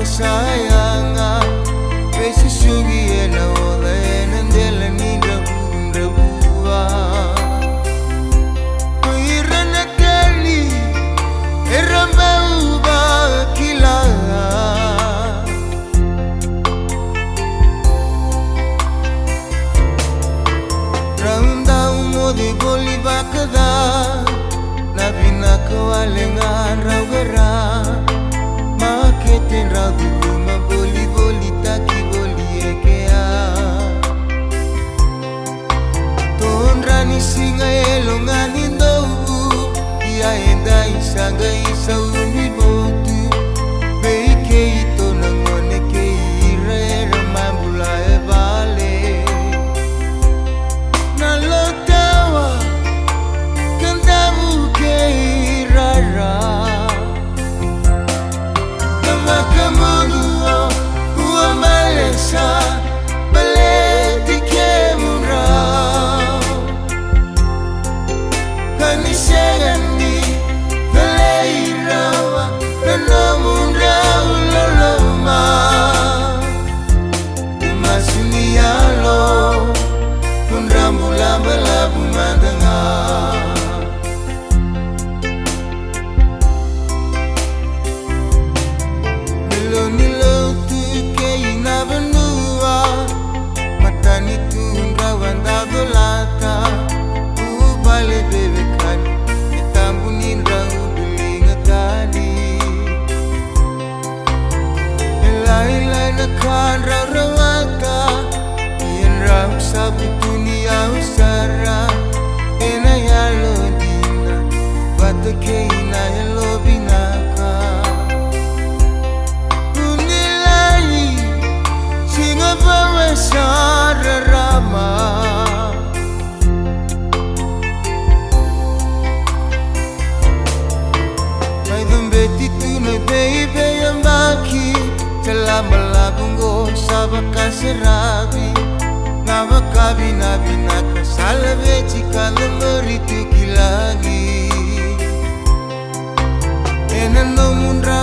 sayanga Pesi sugi ena ola ena ndela nindra bua Kuirana kali eramba uba kila Raunda umodi boli bakada Nabina kawalenga raugara Maketin raudu rumah boli taki boli ekea Tonrani singa elongan indau Ia enda isanga isa umi botu Beike ito nangone ke irera mambula e vale Nalotawa kandamu ke irara Makamunuo Ua malesa Baleti ke murau Kanisegandi Valeirawa Nanamurau loloma Masunialo Punrambula balabu madanga Sabu dunia usara Ena yalo dina Vata keina yalo binaka Unilai Singa bawa sara rama Mai dombeti tu na baby yambaki Selama labungo sabaka serabi Nava kabina bina kasala veci kala meritu kilagi Ena no mundra